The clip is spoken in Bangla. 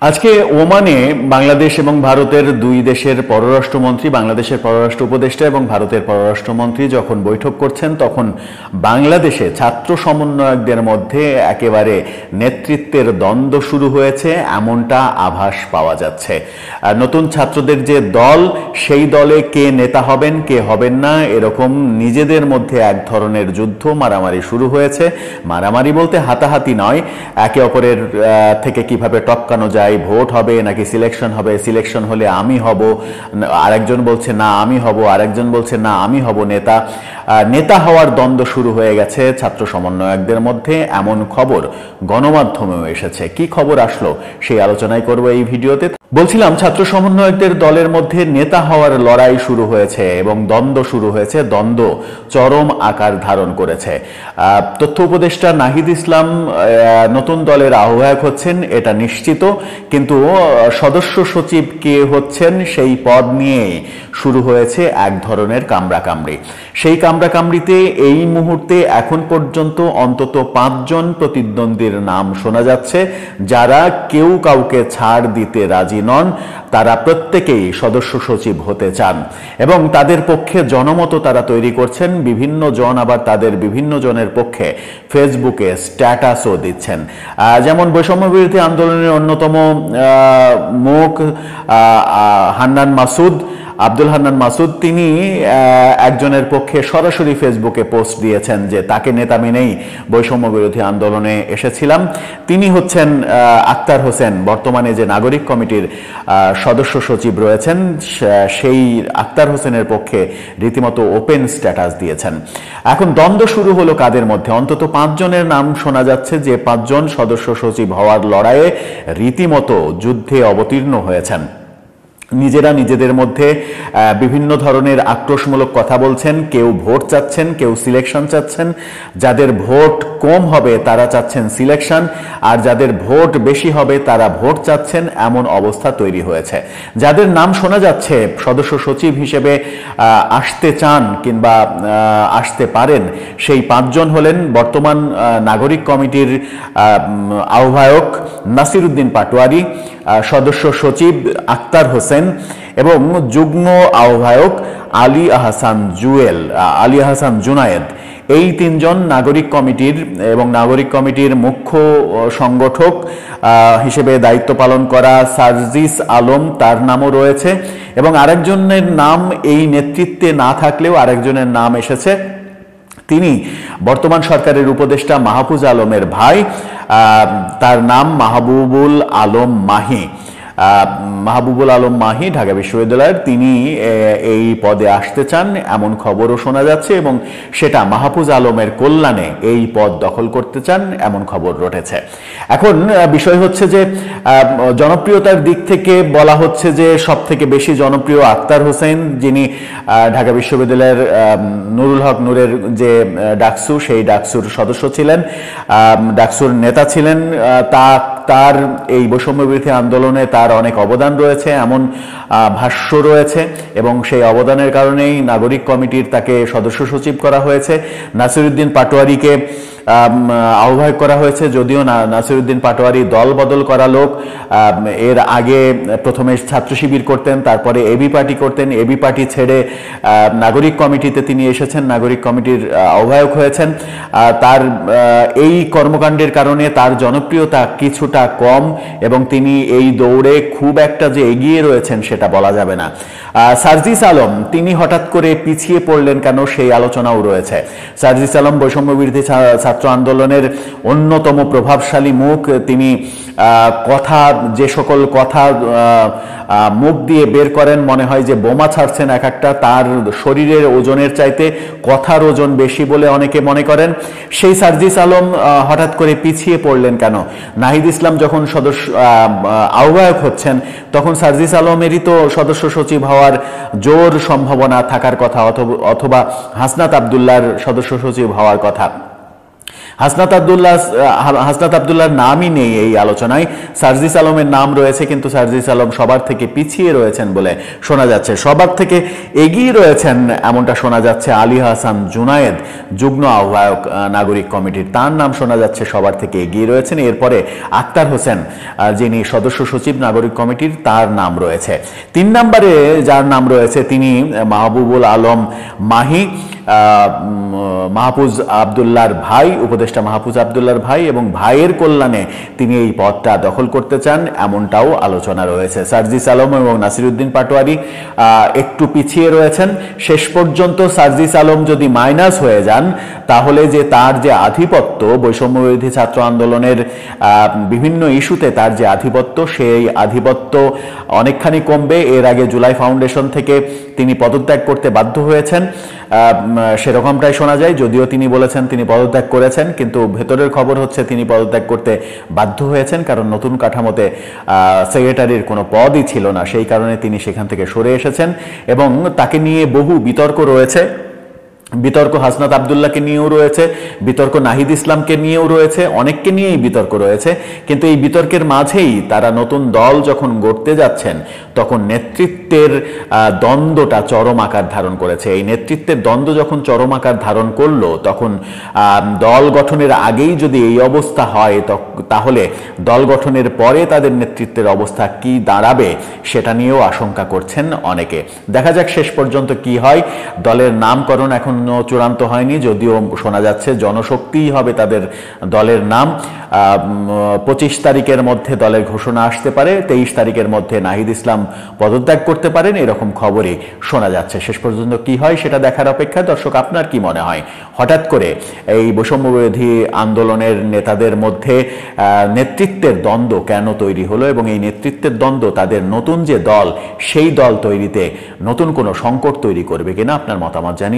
আজকে ওমানে বাংলাদেশ এবং ভারতের দুই দেশের পররাষ্ট্রমন্ত্রী, বাংলাদেশের পররাষ্ট্র উপদেষ্টা এবং ভারতের পররাষ্ট্রমন্ত্রী যখন বৈঠক করছেন, তখন বাংলাদেশে ছাত্র সমন্বয়কদের মধ্যে একেবারে নেতৃত্বের দ্বন্দ্ব শুরু হয়েছে এমনটা আভাস পাওয়া যাচ্ছে। নতুন ছাত্রদের যে দল, সেই দলে কে নেতা হবেন কে হবেন না, এরকম নিজেদের মধ্যে এক ধরনের যুদ্ধ, মারামারি শুরু হয়েছে। মারামারি বলতে হাতাহাতি নয়, একে অপরের থেকে কিভাবে টপকানো যায়, ভোট হবে নাকি সিলেকশন হবে, সিলেকশন হলে আমি হব, আরেকজন বলছে না আমি হব, আরেকজন বলছে না আমি হব নেতা। নেতা হওয়ার দ্বন্দ্ব শুরু হয়ে গেছে ছাত্র সমন্বয়কদের মধ্যে, এমন খবর গণমাধ্যমেও এসেছে। কি খবর আসলো সেই আলোচনাই করব এই ভিডিওতে। বলছিলাম, ছাত্র সমন্বয়কদের দলের মধ্যে নেতা হওয়ার লড়াই শুরু হয়েছে এবং দ্বন্দ্ব শুরু হয়েছে, দ্বন্দ্ব চরম আকার ধারণ করেছে। তথ্য উপদেষ্টা নাহিদ ইসলাম নতুন দলের আহ্বায়ক হচ্ছেন এটা নিশ্চিত, কিন্তু সদস্য সচিব কে হচ্ছেন সেই পদ নিয়ে শুরু হয়েছে এক ধরনের কামড়াকামড়ি। সেই কামড়াকামড়িতে এই মুহূর্তে এখন পর্যন্ত অন্তত 5 জন প্রতিদ্বন্দ্বীর নাম শোনা যাচ্ছে, যারা কেউ কাউকে ছাড় দিতে রাজি নন। তারা প্রত্যেকেই সদস্য সচিব হতে চান এবং তাদের পক্ষে জনমত তারা তৈরি করছেন। বিভিন্ন জন আবার তাদের বিভিন্ন জনের পক্ষে ফেসবুকে স্ট্যাটাসও দিচ্ছেন। যেমন বৈষম্য বিরোধী আন্দোলনের অন্যতম মুখ হান্নান মাসুদ, আব্দুল হান্নান মাসুদ, তিনি একজনের পক্ষে সরাসরি ফেসবুকে পোস্ট দিয়েছেন যে তাকে নেতা মেনেই বৈষম্য বিরোধী আন্দোলনে এসেছিলাম। তিনি হচ্ছেন আক্তার হোসেন, বর্তমানে যে নাগরিক কমিটির সদস্য সচিব রয়েছেন, সেই আক্তার হোসেনের পক্ষে রীতিমতো ওপেন স্ট্যাটাস দিয়েছেন। এখন দ্বন্দ্ব শুরু হলো কাদের মধ্যে? অন্তত 5 জনের নাম শোনা যাচ্ছে, যে 5 জন সদস্য সচিব হওয়ার লড়াইয়ে রীতিমতো যুদ্ধে অবতীর্ণ হয়েছেন। নিজেরা নিজেদের মধ্যে বিভিন্ন ধরনের আক্রোশমূলক কথা বলছেন। কেউ ভোট চাচ্ছেন, কেউ সিলেকশন চাচ্ছেন। যাদের ভোট কম হবে তারা চাচ্ছেন সিলেকশন, আর যাদের ভোট বেশি হবে তারা ভোট চাচ্ছেন, এমন অবস্থা তৈরি হয়েছে। যাদের নাম শোনা যাচ্ছে সদস্য সচিব হিসেবে আসতে চান কিংবা আসতে পারেন, সেই 5 জন হলেন বর্তমান নাগরিক কমিটির আহ্বায়ক নাসির উদ্দিন পাটোয়ারি, সদস্য সচিব আক্তার হোসেন এবং যুগ্ম আহ্বায়ক আলী আহসান জুনায়েদ। এই 3 জন নাগরিক কমিটির এবং নাগরিক কমিটির মুখ্য সংগঠক হিসেবে দায়িত্ব পালন করা সার্জিস আলম, তার নামও রয়েছে। এবং আরেকজনের নাম এই নেতৃত্বে না থাকলেও আরেকজনের নাম এসেছে। তিনি বর্তমান সরকারের উপদেষ্টা মাহফুজ আলমের ভাই, তার নাম মাহবুবুল আলম মাহি। মাহবুবুল আলম মাহি ঢাকা বিশ্ববিদ্যালয়ের, তিনি এই পদে আসতে চান এমন খবরও শোনা যাচ্ছে এবং সেটা মাহফুজ আলমের কল্যাণে এই পদ দখল করতে চান এমন খবর রটেছে। এখন বিষয় হচ্ছে যে জনপ্রিয়তার দিক থেকে বলা হচ্ছে যে সব থেকে বেশি জনপ্রিয় আক্তার হোসেন, যিনি ঢাকা বিশ্ববিদ্যালয়ের নুরুল হক নূরের যে ডাকসু, সেই ডাকসুর সদস্য ছিলেন, ডাকসুর নেতা ছিলেন। তার এই বৈষম্য বিরোধী আন্দোলনে তার অনেক অবদান রয়েছে এমন ভাষ্য রয়েছে এবং সেই অবদানের কারণেই নাগরিক কমিটির তাকে সদস্য সচিব করা হয়েছে। নাসিরউদ্দিন পাটোয়ারিকে আহ্বায়ক করা হয়েছে, যদিও নাসিরউদ্দিন পাটোয়ারি দল বদল করা লোক। এর আগে প্রথমে ছাত্র শিবির করতেন, তারপরে এবি পার্টি করতেন, এবি পার্টি ছেড়ে নাগরিক কমিটিতে তিনি এসেছেন, নাগরিক কমিটির আহ্বায়ক হয়েছেন। তার এই কর্মকাণ্ডের কারণে তার জনপ্রিয়তা কিছুটা কম এবং তিনি এই দৌড়ে খুব একটা যে এগিয়ে রয়েছেন সেটা বলা যাবে না। সার্জিস আলম, তিনি হঠাৎ করে পিছিয়ে পড়লেন কেন, সেই আলোচনাও রয়েছে। সার্জিস আলম বৈষম্য বিরোধী ছাত্র আন্দোলনের অন্যতম প্রভাবশালী মুখ। তিনি যে সকল কথা মুখ দিয়ে বের করেন, মনে হয় যে বোমা ছাড়ছেন এক একটা। তার শরীরের ওজনের চাইতে কথার ওজন বেশি বলে অনেকে মনে করেন। সেই সার্জিস আলম হঠাৎ করে পিছিয়ে পড়লেন কেন? নাহিদ ইসলাম যখন আহ্বায়ক হচ্ছেন, তখন সার্জিস আলমেরই তো সদস্য সচিব হওয়ার জোর সম্ভাবনা থাকার কথা, অথবা হাসনাত আবদুল্লাহর সদস্য সচিব হওয়ার কথা। হাসনাত আব্দুল্লাহর নামই নেই এই আলোচনায়। সার্জিস আলমের নাম রয়েছে, কিন্তু সার্জিস আলম সবার থেকে পিছিয়ে রয়েছেন বলে শোনা যাচ্ছে। সবার থেকে এগিয়ে রয়েছেন এমনটা শোনা যাচ্ছে আলী হাসান জুনায়েদ, যুগ্ম আহ্বায়ক নাগরিক কমিটির, তার নাম শোনা যাচ্ছে সবার থেকে এগিয়ে রয়েছেন। এরপরে আক্তার হোসেন, যিনি সদস্য সচিব নাগরিক কমিটির, তার নাম রয়েছে। 3 নম্বরে যার নাম রয়েছে তিনি মাহবুবুল আলম মাহি, মাহফুজ আবদুল্লাহর ভাই, উপদেষ্টা মাহফুজ আবদুল্লাহর ভাই, এবং ভাইয়ের কল্যাণে তিনি এই পদটা দখল করতে চান এমনটাও আলোচনা রয়েছে। সার্জিস আলম এবং নাসিরউদ্দিন পাটোয়ারি একটু পিছিয়ে রয়েছেন। শেষ পর্যন্ত সার্জিস আলম যদি মাইনাস হয়ে যান, তাহলে যে তার যে আধিপত্য, বৈষম্যবিরোধী ছাত্র আন্দোলনের বিভিন্ন ইস্যুতে তার যে আধিপত্য, সেই আধিপত্য অনেকখানি কমবে। এর আগে জুলাই ফাউন্ডেশন থেকে তিনি পদত্যাগ করতে বাধ্য হয়েছেন, সেরকমটাই শোনা যায়। যদিও তিনি বলেছেন তিনি পদত্যাগ করেছেন, কিন্তু ভেতরের খবর হচ্ছে তিনি পদত্যাগ করতে বাধ্য হয়েছেন, কারণ নতুন কাঠামোতে সেক্রেটারির কোনো পদই ছিল না। সেই কারণে তিনি সেখান থেকে সরে এসেছেন এবং তাকে নিয়ে বহু বিতর্ক রয়েছে। বিতর্ক হাসনাত আব্দুল্লাহকে নিয়েও রয়েছে, বিতর্ক নাহিদ ইসলামকে নিয়েও রয়েছে, অনেককে নিয়েই বিতর্ক রয়েছে। কিন্তু এই বিতর্কের মাঝেই তারা নতুন দল যখন গড়তে যাচ্ছেন, তখন নেতৃত্বের দ্বন্দ্বটা চরম আকার ধারণ করেছে। এই নেতৃত্বের দ্বন্দ্ব যখন চরম আকার ধারণ করলো, তখন দল গঠনের আগেই যদি এই অবস্থা হয়, তাহলে দল গঠনের পরে তাদের নেতৃত্বের অবস্থা কি দাঁড়াবে, সেটা নিয়েও আশঙ্কা করছেন অনেকে। দেখা যাক শেষ পর্যন্ত কি হয়। দলের নামকরণ এখন চূড়ান্ত হয়নি, যদিও শোনা যাচ্ছে জনশক্তিই হবে তাদের দলের নাম। 25 তারিখের মধ্যে দলের ঘোষণা আসতে পারে, 23 তারিখের মধ্যে নাহিদ ইসলাম পদত্যাগ করতে পারেন, এরকম খবরই শোনা যাচ্ছে। শেষ পর্যন্ত কি হয় সেটা দেখার অপেক্ষা। দর্শক, আপনার কি মনে হয় হঠাৎ করে এই বৈষম্যবিরোধী আন্দোলনের নেতাদের মধ্যে নেতৃত্বের দ্বন্দ্ব কেন তৈরি হলো, এবং এই নেতৃত্বের দ্বন্দ্ব তাদের নতুন যে দল, সেই দল তৈরিতে নতুন কোনো সংকট তৈরি করবে কিনা? আপনার মতামত জানিয়ে